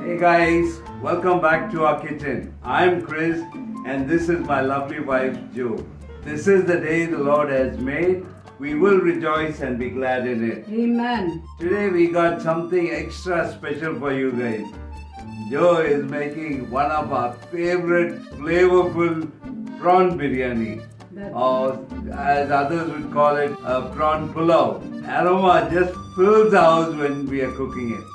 Hey guys, welcome back to our kitchen. I'm Chris and this is my lovely wife Jo. This is the day the Lord has made. We will rejoice and be glad in it. Amen. Today we got something extra special for you guys. Jo is making one of our favorite flavorful prawn biryani, or as others would call it, prawn pulao. Aroma just fills the house when we are cooking it.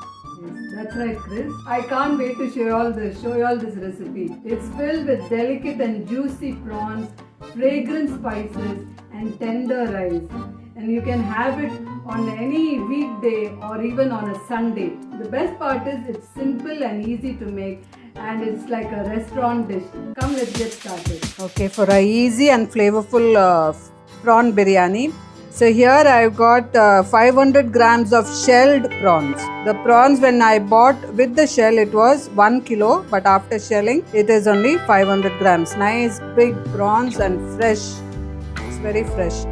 Yes, that's right, Chris. I can't wait to show you all this recipe. It's filled with delicate and juicy prawns, fragrant spices, and tender rice. And you can have it on any weekday or even on a Sunday. The best part is it's simple and easy to make, and it's like a restaurant dish. Come, let's get started. Okay, for a easy and flavorful prawn biryani. So here I've got 500 grams of shelled prawns. The prawns, when I bought with the shell, it was 1 kilo, but after shelling it is only 500 grams. Nice big prawns and fresh. It's very fresh.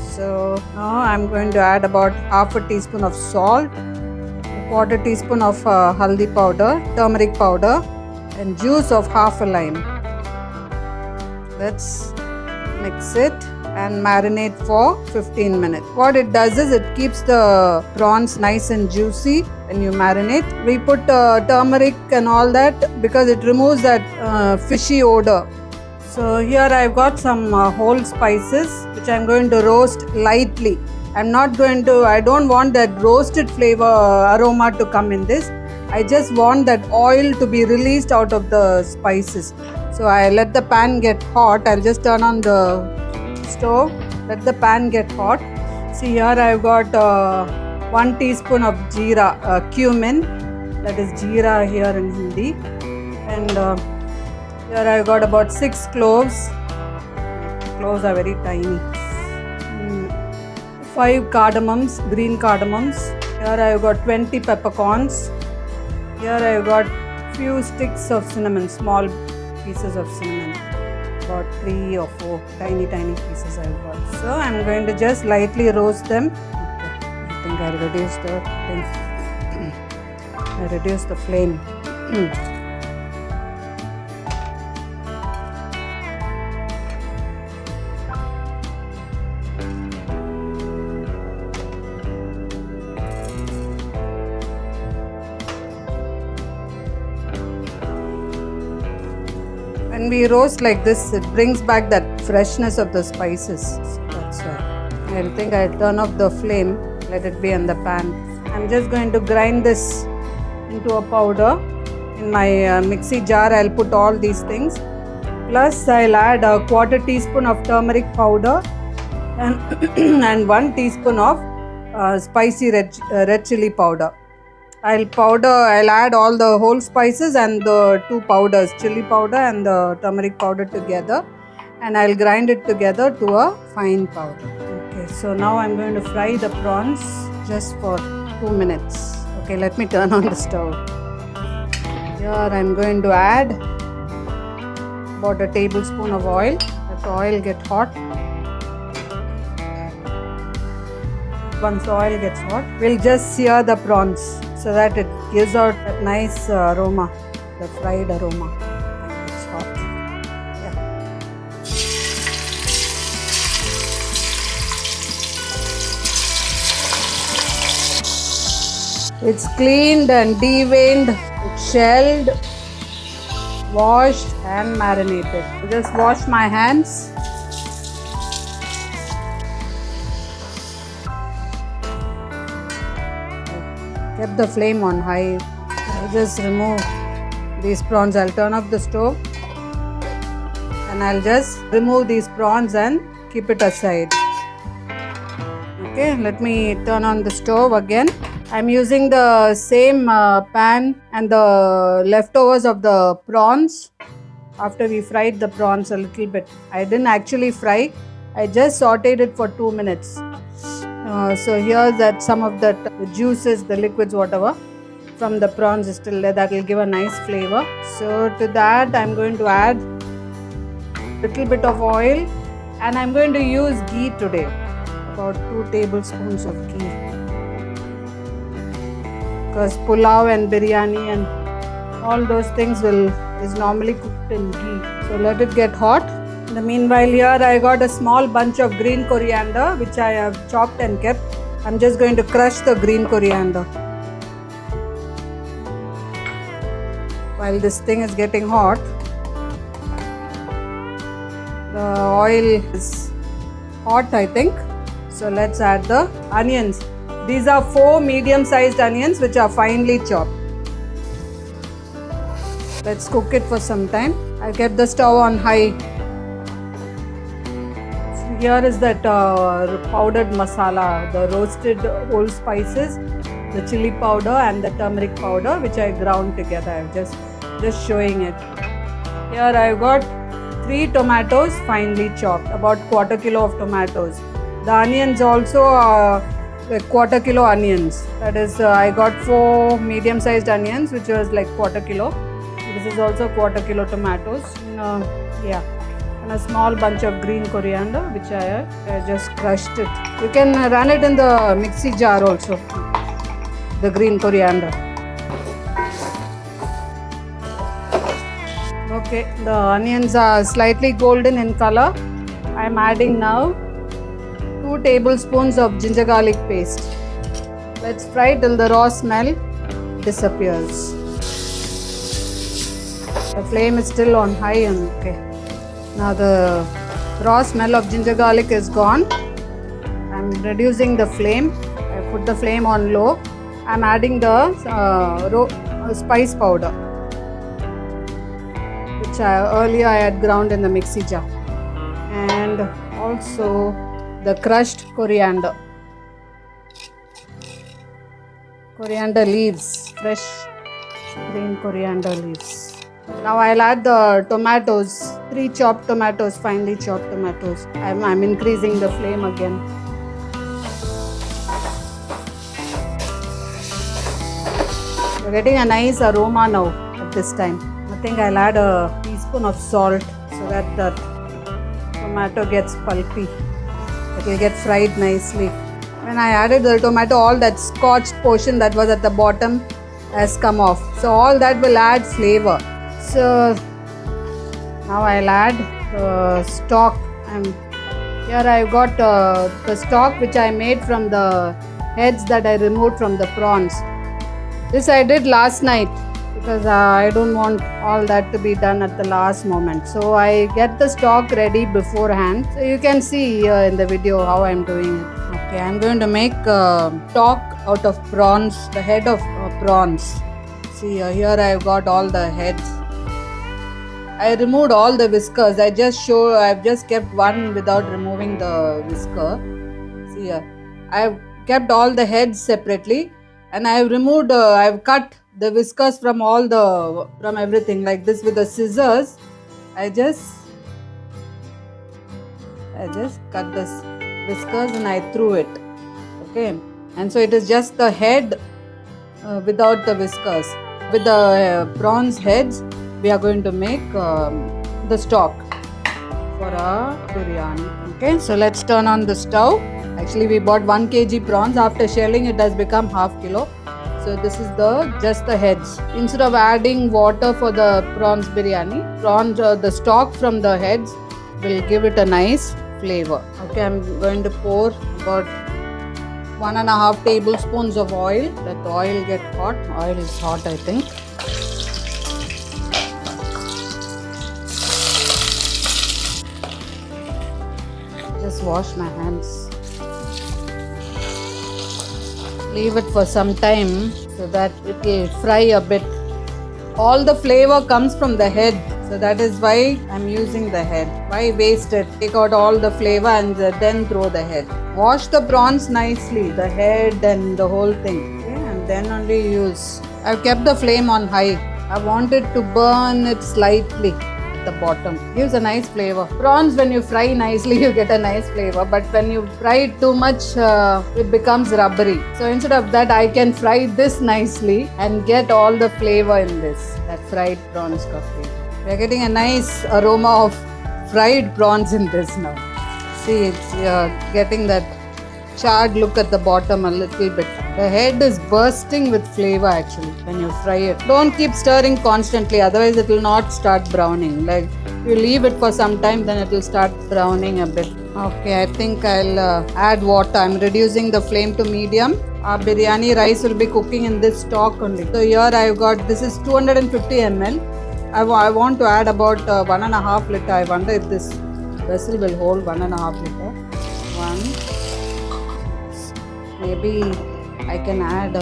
So now I'm going to add about half a teaspoon of salt, a quarter teaspoon of haldi powder, turmeric powder, and juice of half a lime. Let's mix it and marinate for 15 minutes. What it does is it keeps the prawns nice and juicy when you marinate. We put turmeric and all that because it removes that fishy odor. So here I've got some whole spices which I'm going to roast lightly. I don't want that roasted flavor aroma to come in this. I just want that oil to be released out of the spices. So I let the pan get hot. I'll just turn on the stove, let the pan get hot. See, here I've got 1 teaspoon of jeera, cumin, that is jeera here in Hindi, and here I've got about 6 cloves. Cloves are very tiny. 5 cardamoms, green cardamoms. Here I've got 20 peppercorns. Here I've got few sticks of cinnamon, small pieces of cinnamon. About 3 or 4 tiny pieces I've got. So I'm going to just lightly roast them. Okay. I think I'll reduce the flame. When we roast like this, it brings back that freshness of the spices. That's why. I think I'll turn off the flame, let it be in the pan. I'm just going to grind this into a powder. In my mixie jar, I'll put all these things. Plus, I'll add a quarter teaspoon of turmeric powder and, and 1 teaspoon of spicy red chili powder. I'll add all the whole spices and the 2 powders, chili powder and the turmeric powder together, and I'll grind it together to a fine powder. Okay, so now I'm going to fry the prawns just for 2 minutes. Okay, let me turn on the stove. Here I'm going to add about a tablespoon of oil. Let the oil get hot. Once the oil gets hot, we'll just sear the prawns so that it gives out that nice aroma, the fried aroma. It's hot. Yeah. It's cleaned and deveined, it's shelled, washed and marinated. I just wash my hands. Kept the flame on high. I'll just remove these prawns. I'll turn off the stove and I'll just remove these prawns and keep it aside. Okay, let me turn on the stove again. I'm using the same pan and the leftovers of the prawns. After we fried the prawns a little bit, I didn't actually fry, I just sauteed it for 2 minutes. So here that some of the juices, the liquids, whatever from the prawns is still there. That will give a nice flavor. So to that I'm going to add a little bit of oil, and I'm going to use ghee today, about 2 tablespoons of ghee. Because pulao and biryani and All those things is normally cooked in ghee. So let it get hot. In the meanwhile, here I got a small bunch of green coriander which I have chopped and kept. I'm just going to crush the green coriander. While this thing is getting hot, the oil is hot, I think. So let's add the onions. These are 4 medium-sized onions which are finely chopped. Let's cook it for some time. I kept the stove on high. So here is that powdered masala, the roasted whole spices, the chili powder and the turmeric powder which I ground together. I'm just showing it. Here I've got 3 tomatoes finely chopped, about quarter kilo of tomatoes. The onions also are like quarter kilo onions. That is, I got 4 medium-sized onions which was like quarter kilo. This is also quarter kilo tomatoes. And a small bunch of green coriander which I just crushed it. You can run it in the mixie jar also, the green coriander. Okay, the onions are slightly golden in color. I am adding now 2 tablespoons of ginger garlic paste. Let's fry till the raw smell disappears. The flame is still on high. Okay. Now the raw smell of ginger garlic is gone. I'm reducing the flame. I put the flame on low. I'm adding the spice powder, which earlier I had ground in the mixie jar, and also the crushed coriander leaves, fresh green coriander leaves. Now I'll add the tomatoes, 3 chopped tomatoes, finely chopped tomatoes. I'm increasing the flame again. We're getting a nice aroma now at this time. I think I'll add a teaspoon of salt so that the tomato gets pulpy. It will get fried nicely. When I added the tomato, all that scorched portion that was at the bottom has come off. So all that will add flavor. So now I'll add the stock. Here I've got the stock which I made from the heads that I removed from the prawns. This I did last night because I don't want all that to be done at the last moment. So I get the stock ready beforehand. So you can see in the video how I'm doing it. Okay, I'm going to make stock out of prawns, the head of prawns. See here I've got all the heads. I removed all the whiskers. I've just kept one without removing the whisker. See here, I've kept all the heads separately, and I've removed. I've cut the whiskers from everything like this with the scissors. I just cut the whiskers and I threw it. Okay, and so it is just the head without the whiskers. With the prawns heads, we are going to make the stock for our biryani. Okay, so let's turn on the stove. Actually, we bought 1 kg prawns. After shelling, it has become half kilo. So this is just the heads. Instead of adding water for the prawns biryani, the stock from the heads will give it a nice flavor. Okay, I'm going to pour about 1.5 tablespoons of oil. Let the oil get hot. Oil is hot, I think. Just wash my hands. Leave it for some time so that it will fry a bit. All the flavor comes from the head, so that is why I'm using the head. Why waste it? Take out all the flavor and then throw the head. Wash the prawns nicely, the head and the whole thing. Okay? And then only use. I've kept the flame on high. I want it to burn it slightly at the bottom. Gives a nice flavor. Prawns, when you fry nicely, you get a nice flavor. But when you fry it too much, it becomes rubbery. So instead of that, I can fry this nicely and get all the flavor in this. That fried prawns coffee. We're getting a nice aroma of fried prawns in this now. See, it's getting that charred look at the bottom a little bit. The head is bursting with flavor actually when you fry it. Don't keep stirring constantly, otherwise it will not start browning. Like you leave it for some time, then it will start browning a bit. Okay, I think I'll add water. I'm reducing the flame to medium. Our biryani rice will be cooking in this stock only. So here I've got, this is 250 ml. I want to add about 1.5 liter. I wonder if this vessel will hold 1.5 liter. Maybe I can add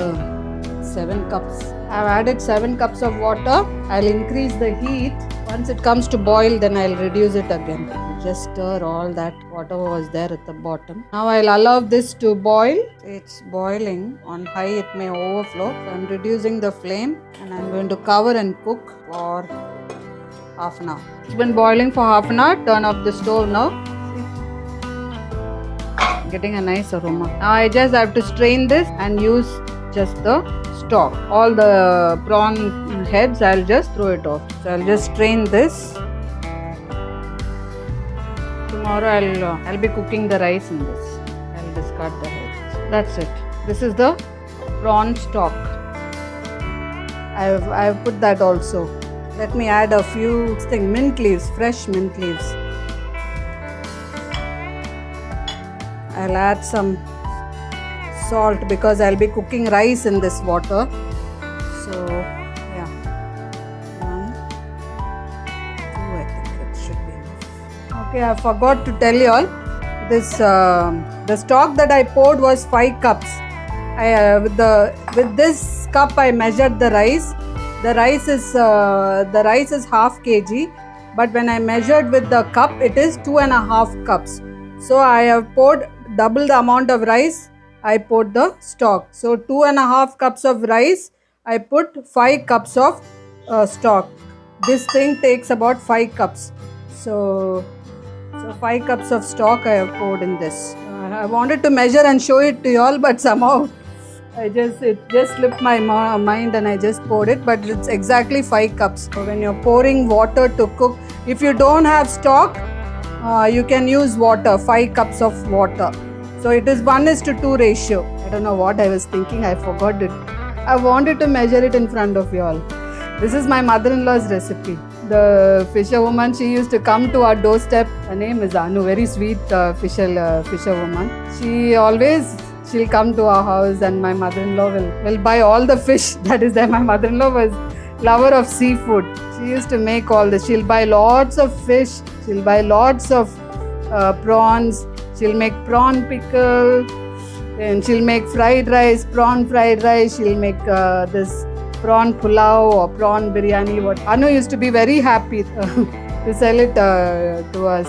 7 cups. I've added 7 cups of water. I'll increase the heat. Once it comes to boil, then I'll reduce it again. Just stir all that whatever was there at the bottom. Now I'll allow this to boil. It's boiling. On high it may overflow. So I'm reducing the flame and I'm going to cover and cook for half an hour. It's been boiling for half an hour. Turn off the stove now. Getting a nice aroma. Now I just have to strain this and use just the stock. All the prawn heads I'll just throw it off. So I'll just strain this. Tomorrow I'll be cooking the rice in this. I'll discard the heads. That's it. This is the prawn stock. I've put that also. Let me add a few mint leaves, fresh mint leaves. I'll add some salt because I'll be cooking rice in this water. So yeah, 1, 2, I think it should be enough. Okay, I forgot to tell you all, this the stock that I poured was 5 cups. With this cup I measured the rice. The rice is half kg, but when I measured with the cup, it is 2.5 cups. So I have poured double the amount of rice. I poured the stock. So 2.5 cups of rice. I put 5 cups of stock. This thing takes about 5 cups. So 5 cups of stock I have poured in this. I wanted to measure and show it to you all, but somehow it just slipped my mind and I just poured it, but it's exactly 5 cups. So when you're pouring water to cook, if you don't have stock, you can use water, 5 cups of water. So it is 1:2 ratio. I don't know what I was thinking, I forgot it. I wanted to measure it in front of you all. This is my mother-in-law's recipe. The fisherwoman, she used to come to our doorstep. Her name is Anu, very sweet fisherwoman. She'll come to our house and my mother-in-law will buy all the fish that is there. My mother-in-law was lover of seafood. She used to make all this. She'll buy lots of fish. She'll buy lots of prawns. She'll make prawn pickle. And she'll make fried rice, prawn fried rice. She'll make this prawn pulao or prawn biryani. Anu used to be very happy to sell it to us,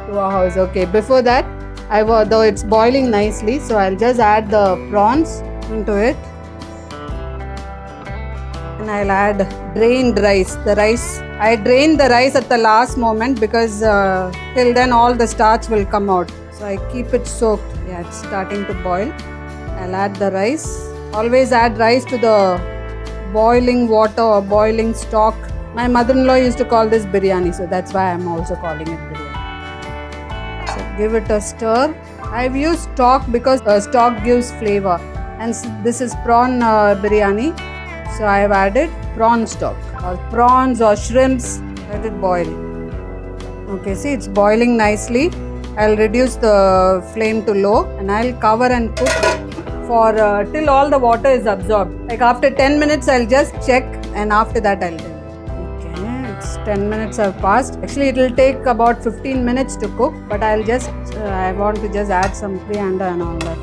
to our house. Okay, before that, though it's boiling nicely, so I'll just add the prawns into it. And I'll add drained rice. I drained the rice at the last moment because till then all the starch will come out. So I keep it soaked. Yeah, it's starting to boil. I'll add the rice. Always add rice to the boiling water or boiling stock. My mother-in-law used to call this biryani, so that's why I'm also calling it biryani. So give it a stir. I've used stock because stock gives flavor. And this is prawn biryani. So I've added prawn stock or prawns or shrimps. Let it boil. Okay, see it's boiling nicely. I'll reduce the flame to low and I'll cover and cook for till all the water is absorbed. Like after 10 minutes I'll just check and after that I'll tell you. Okay, it's 10 minutes have passed. Actually it will take about 15 minutes to cook, but I want to just add some coriander and all that.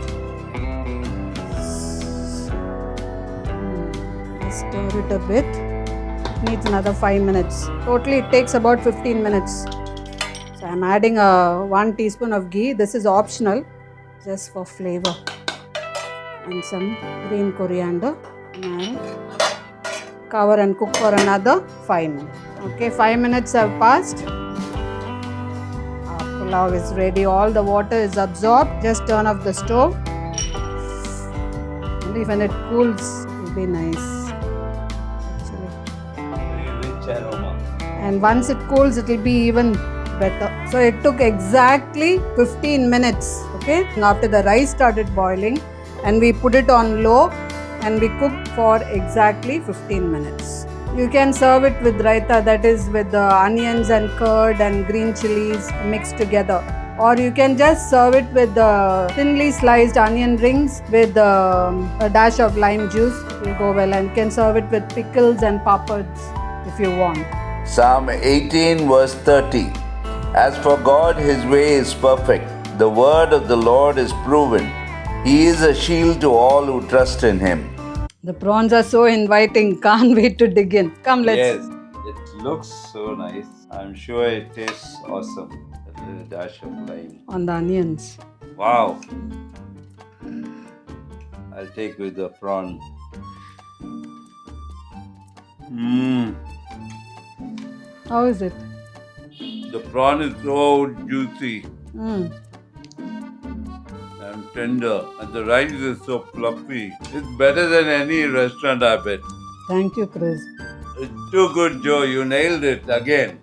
Stir it a bit. It needs another 5 minutes. Totally it takes about 15 minutes. So I'm adding 1 teaspoon of ghee. This is optional, just for flavor. And some green coriander. And I'll cover and cook for another 5 minutes. Okay, 5 minutes have passed. Our pulao is ready. All the water is absorbed. Just turn off the stove. Only when it cools, it will be nice. And once it cools, it will be even better. So it took exactly 15 minutes. Okay. After the rice started boiling, and we put it on low and we cook for exactly 15 minutes. You can serve it with raita, that is with the onions and curd and green chilies mixed together. Or you can just serve it with the thinly sliced onion rings with a dash of lime juice. It will go well, and you can serve it with pickles and papads if you want. Psalm 18 verse 30. As for God, his way is perfect. The word of the Lord is proven. He is a shield to all who trust in him. The prawns are so inviting. Can't wait to dig in. Come, let's. Yes, it looks so nice. I'm sure it tastes awesome. A little dash of lime. On the onions. Wow. I'll take with the prawn. How is it? The prawn is so juicy and tender, and the rice is so fluffy. It's better than any restaurant, I bet. Thank you, Chris. It's too good, Joe. You nailed it again.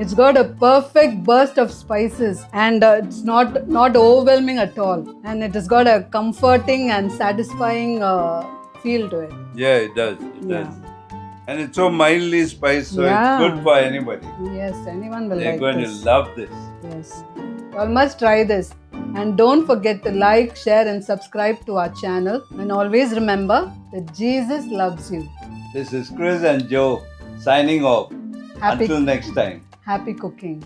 It's got a perfect burst of spices, and it's not overwhelming at all. And it has got a comforting and satisfying feel to it. Yeah, it does. It Yeah. does. And it's so mildly spiced, so Yeah. it's good for anybody. Yes, anyone will They're like going this. to love this. Yes. You all must try this. And don't forget to like, share, and subscribe to our channel. And always remember that Jesus loves you. This is Chris and Joe signing off. Happy- Until next time. Happy cooking.